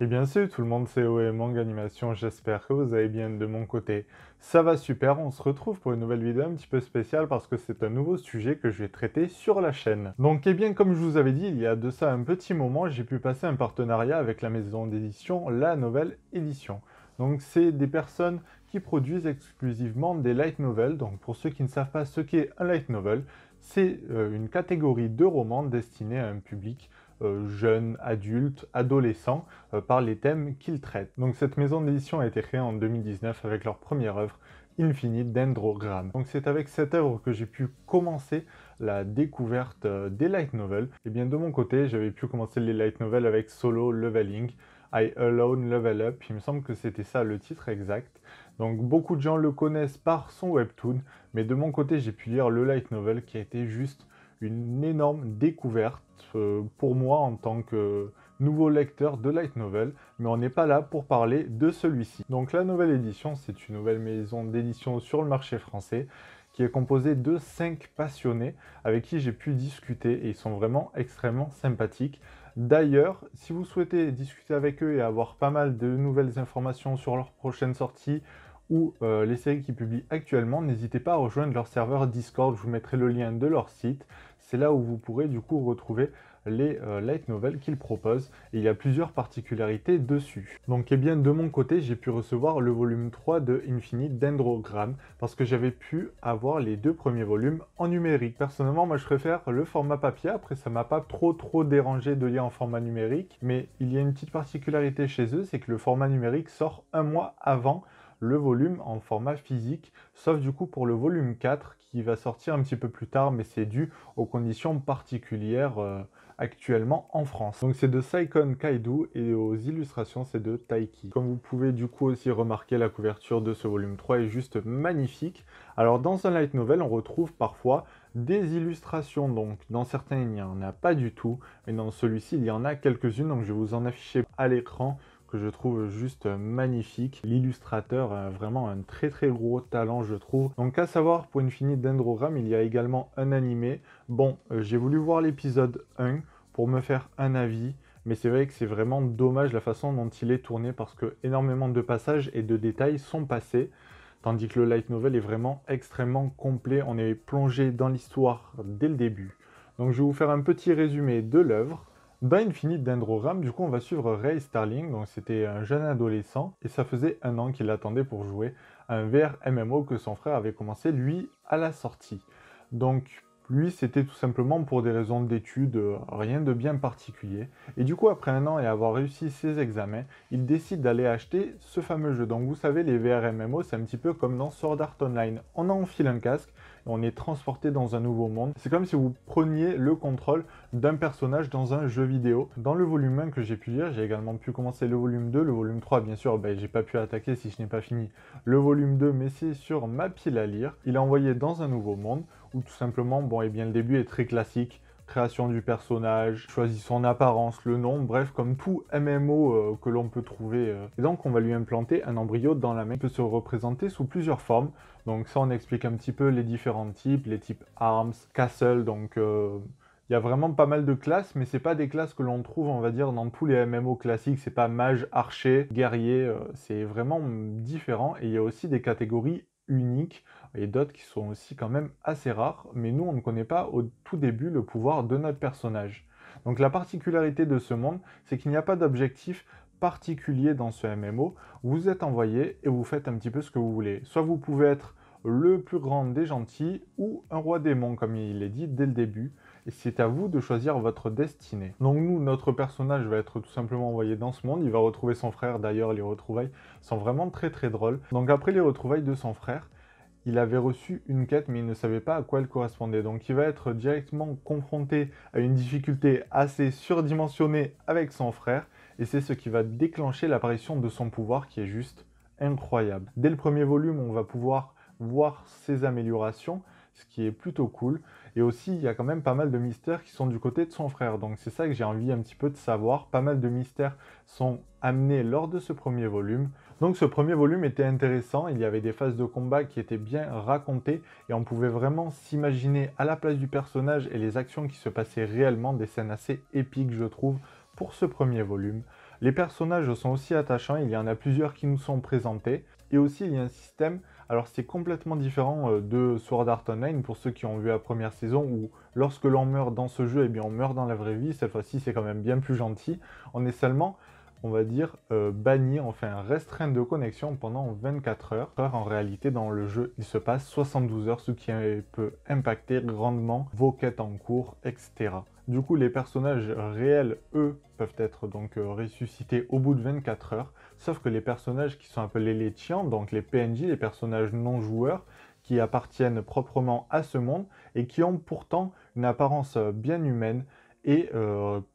Et bien salut tout le monde, c'est OE Manga Animation, j'espère que vous allez bien de mon côté. Ça va super, on se retrouve pour une nouvelle vidéo un petit peu spéciale parce que c'est un nouveau sujet que je vais traiter sur la chaîne. Donc, bien, comme je vous avais dit, il y a de ça un petit moment, j'ai pu passer un partenariat avec la maison d'édition La Nouvelle Édition. Donc, c'est des personnes qui produisent exclusivement des light novels. Donc, pour ceux qui ne savent pas ce qu'est un light novel, c'est une catégorie de romans destinés à un public jeune, adulte, adolescent, par les thèmes qu'ils traitent. Donc cette maison d'édition a été créée en 2019 avec leur première œuvre, Infinite Dendrogram. Donc c'est avec cette œuvre que j'ai pu commencer la découverte des light novels. Et bien de mon côté, j'avais pu commencer les light novels avec Solo Leveling, I Alone Level Up, il me semble que c'était ça le titre exact. Donc beaucoup de gens le connaissent par son webtoon, mais de mon côté j'ai pu lire le light novel qui a été juste une énorme découverte pour moi en tant que nouveau lecteur de light novel, mais on n'est pas là pour parler de celui-ci. Donc la nouvelle édition, c'est une nouvelle maison d'édition sur le marché français qui est composée de 5 passionnés avec qui j'ai pu discuter et ils sont vraiment extrêmement sympathiques. D'ailleurs, si vous souhaitez discuter avec eux et avoir pas mal de nouvelles informations sur leurs prochaines sorties ou les séries qu'ils publient actuellement, n'hésitez pas à rejoindre leur serveur Discord, je vous mettrai le lien de leur site. C'est là où vous pourrez du coup retrouver les light novels qu'ils proposent et il y a plusieurs particularités dessus. Donc bien de mon côté, j'ai pu recevoir le volume 3 de Infinite Dendrogram parce que j'avais pu avoir les 2 premiers volumes en numérique. Personnellement, moi je préfère le format papier, après ça m'a pas trop dérangé de lire en format numérique, mais il y a une petite particularité chez eux, c'est que le format numérique sort un mois avant le volume en format physique, sauf du coup pour le volume 4 qui va sortir un petit peu plus tard, mais c'est dû aux conditions particulières actuellement en France. Donc c'est de Saikon Kaidu et aux illustrations c'est de Taiki. Comme vous pouvez du coup aussi remarquer, la couverture de ce volume 3 est juste magnifique. Alors dans un light novel on retrouve parfois des illustrations, donc dans certains il n'y en a pas du tout, mais dans celui-ci il y en a quelques-unes, donc je vais vous en afficher à l'écran que je trouve juste magnifique. L'illustrateur a vraiment un très gros talent je trouve. Donc à savoir, pour Infinite Dendrogram, il y a également un animé. Bon, j'ai voulu voir l'épisode 1 pour me faire un avis, mais c'est vrai que c'est vraiment dommage la façon dont il est tourné parce que énormément de passages et de détails sont passés, tandis que le light novel est vraiment extrêmement complet, on est plongé dans l'histoire dès le début. Donc je vais vous faire un petit résumé de l'œuvre. Dans Infinite Dendrogram, du coup, on va suivre Ray Starling, donc c'était un jeune adolescent, et ça faisait 1 an qu'il attendait pour jouer à un VR MMO que son frère avait commencé, lui, à la sortie. Donc, lui, c'était tout simplement pour des raisons d'études, rien de bien particulier. Et du coup, après 1 an et avoir réussi ses examens, il décide d'aller acheter ce fameux jeu. Donc, vous savez, les VR MMO, c'est un petit peu comme dans Sword Art Online. On enfile un casque, et on est transporté dans un nouveau monde. C'est comme si vous preniez le contrôle d'un personnage dans un jeu vidéo. Dans le volume 1 que j'ai pu lire, j'ai également pu commencer le volume 2, le volume 3, bien sûr, j'ai pas pu attaquer si je n'ai pas fini le volume 2, mais c'est sur ma pile à lire. Il est envoyé dans un nouveau monde, où tout simplement, le début est très classique, création du personnage, choisit son apparence, le nom, bref, comme tout MMO que l'on peut trouver. Et donc, on va lui implanter un embryo dans la main. Il peut se représenter sous plusieurs formes. Donc ça, on explique un petit peu les différents types, les types Arms, Castle, donc il y a vraiment pas mal de classes, mais c'est pas des classes que l'on trouve, on va dire, dans tous les MMO classiques. C'est pas mage, archer, guerrier, c'est vraiment différent. Et il y a aussi des catégories uniques et d'autres qui sont aussi quand même assez rares, mais nous on ne connaît pas au tout début le pouvoir de notre personnage. Donc la particularité de ce monde, c'est qu'il n'y a pas d'objectif particulier dans ce MMO, vous êtes envoyé et vous faites un petit peu ce que vous voulez. Soit vous pouvez être le plus grand des gentils ou un roi démon comme il est dit dès le début, et c'est à vous de choisir votre destinée. Donc nous, notre personnage va être tout simplement envoyé dans ce monde, il va retrouver son frère, d'ailleurs les retrouvailles sont vraiment très drôles. Donc après les retrouvailles de son frère, il avait reçu une quête mais il ne savait pas à quoi elle correspondait. Donc il va être directement confronté à une difficulté assez surdimensionnée avec son frère et c'est ce qui va déclencher l'apparition de son pouvoir qui est juste incroyable. Dès le premier volume, on va pouvoir voir ses améliorations, ce qui est plutôt cool. Et aussi, il y a quand même pas mal de mystères qui sont du côté de son frère. Donc c'est ça que j'ai envie un petit peu de savoir. Pas mal de mystères sont amenés lors de ce premier volume. Donc ce premier volume était intéressant, il y avait des phases de combat qui étaient bien racontées et on pouvait vraiment s'imaginer à la place du personnage et les actions qui se passaient réellement, des scènes assez épiques je trouve pour ce premier volume. Les personnages sont aussi attachants, il y en a plusieurs qui nous sont présentés. Et aussi, il y a un système, alors c'est complètement différent de Sword Art Online, pour ceux qui ont vu la première saison, où lorsque l'on meurt dans ce jeu, eh bien on meurt dans la vraie vie. Cette fois-ci, c'est quand même bien plus gentil. On est seulement, on va dire, banni, enfin restreint de connexion pendant 24 heures. En réalité, dans le jeu, il se passe 72 heures, ce qui peut impacter grandement vos quêtes en cours, etc. Du coup, les personnages réels, eux, peuvent être donc ressuscités au bout de 24 heures, sauf que les personnages qui sont appelés les Tians, donc les PNJ, les personnages non joueurs, qui appartiennent proprement à ce monde et qui ont pourtant une apparence bien humaine et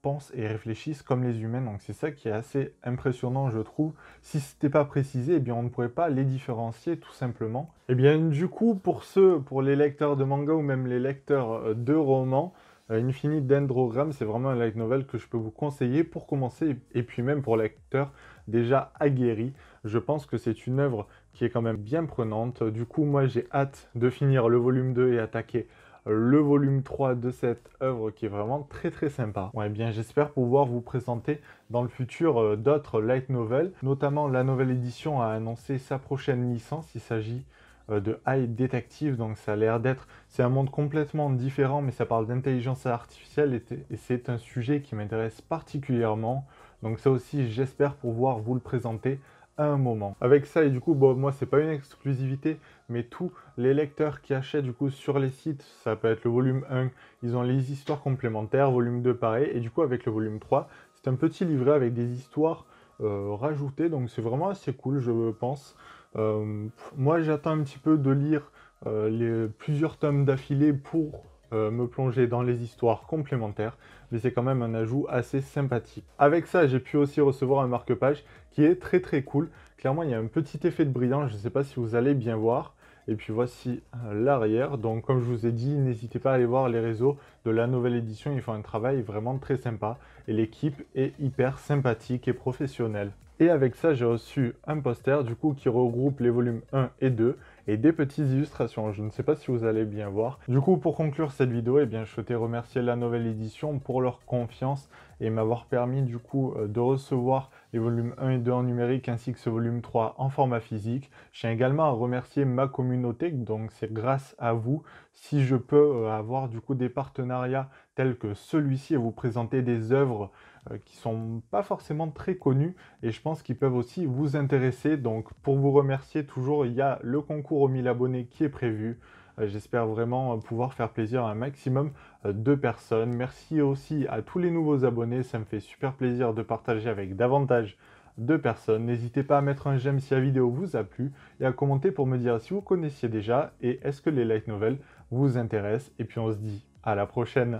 pensent et réfléchissent comme les humains. Donc c'est ça qui est assez impressionnant, je trouve. Si ce n'était pas précisé, eh bien on ne pourrait pas les différencier tout simplement. Et bien du coup, pour les lecteurs de manga ou même les lecteurs de romans, Infinite Dendrogram, c'est vraiment un light novel que je peux vous conseiller pour commencer, et puis même pour lecteurs déjà aguerris. Je pense que c'est une œuvre qui est quand même bien prenante. Du coup, moi j'ai hâte de finir le volume 2 et attaquer le volume 3 de cette œuvre qui est vraiment très très sympa. Ouais, bien j'espère pouvoir vous présenter dans le futur d'autres light novels, notamment la nouvelle édition a annoncé sa prochaine licence. Il s'agit de High Detective, donc ça a l'air d'être, c'est un monde complètement différent, mais ça parle d'intelligence artificielle et c'est un sujet qui m'intéresse particulièrement. Donc ça aussi, j'espère pouvoir vous le présenter à un moment. Avec ça, et du coup, bon, moi, c'est pas une exclusivité, mais tous les lecteurs qui achètent du coup sur les sites, ça peut être le volume 1, ils ont les histoires complémentaires, volume 2 pareil, et du coup, avec le volume 3, c'est un petit livret avec des histoires rajoutées, donc c'est vraiment assez cool, je pense. Moi, j'attends un petit peu de lire plusieurs tomes d'affilée pour me plonger dans les histoires complémentaires, mais c'est quand même un ajout assez sympathique. Avec ça, j'ai pu aussi recevoir un marque-page qui est très très cool. Clairement, il y a un petit effet de brillant, je ne sais pas si vous allez bien voir. Et puis voici l'arrière. Donc comme je vous ai dit, n'hésitez pas à aller voir les réseaux de la nouvelle édition, ils font un travail vraiment très sympa. Et l'équipe est hyper sympathique et professionnelle. Et avec ça, j'ai reçu un poster du coup qui regroupe les volumes 1 et 2 et des petites illustrations. Je ne sais pas si vous allez bien voir. Du coup, pour conclure cette vidéo, eh bien, je souhaitais remercier la nouvelle édition pour leur confiance et m'avoir permis du coup de recevoir les volumes 1 et 2 en numérique ainsi que ce volume 3 en format physique. Je tiens également à remercier ma communauté, donc c'est grâce à vous si je peux avoir du coup des partenariats tels que celui-ci et vous présenter des œuvres qui sont pas forcément très connues et je pense qu'ils peuvent aussi vous intéresser. Donc pour vous remercier toujours, il y a le concours aux 1000 abonnés qui est prévu. J'espère vraiment pouvoir faire plaisir à un maximum de personnes. Merci aussi à tous les nouveaux abonnés, ça me fait super plaisir de partager avec davantage de personnes. N'hésitez pas à mettre un j'aime si la vidéo vous a plu et à commenter pour me dire si vous connaissiez déjà et est-ce que les light novels vous intéressent. Et puis on se dit à la prochaine.